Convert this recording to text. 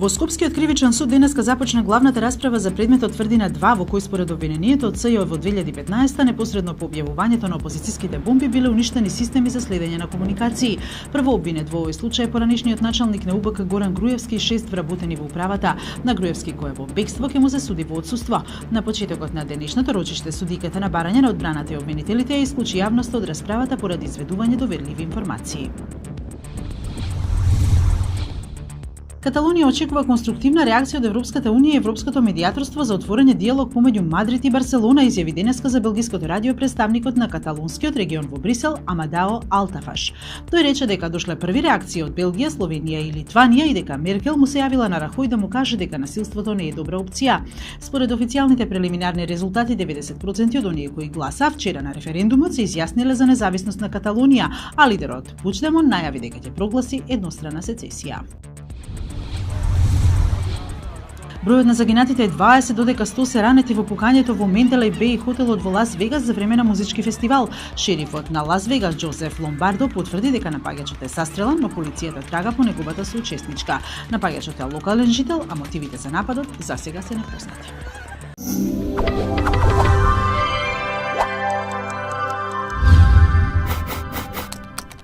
Во Скопскиот кривичен суд денеска започна главната расправа за предметот тврдина 2 во кој според обвинението од СЈО во 2015 непосредно по објавувањето на опозицијските бомби биле уништени системи за следење на комуникации. Прво обвинет во овој случај поранешниот началник на УБК Горан Груевски и 6 вработени во управата. На Груевски кој е во бегство ќе му се суди во отсуство. На почетокот на денешното рочиште судиката на барање на одбраната и обвинителите ја исклучи јавноста од расправата поради изведување доверливи информации. Каталонија очекува конструктивна реакција од Европската унија и Европското медијаторство за отворење диалог помеѓу Мадрид и Барселона, изјави денеска за белгиското радио представникот на каталонскиот регион во Брисел, Амадао Алтафаш. Тој рече дека дошле први реакции од Белгија, Словенија и Литванија и дека Меркел му се јавила на Рахој да му каже дека насилството не е добра опција. Според официјалните прелиминарни резултати, 90% од оние кои гласа вчера на референдумот се изјасниле за независност на Каталонија, а лидерот Пучдемон најави дека ќе прогласи еднострана сецесија. Бројот на загинатите е 20, додека 100 се ранети во пукањето во Менделеј Беј хотелот во Лас Вегас за време на музички фестивал. Шерифот на Лас Вегас Џозеф Ломбардо потврди дека напаѓачот е састрелан, но полицијата трага по неговата соучесничка. Напаѓачот е локален жител, а мотивите за нападот засега се непознати.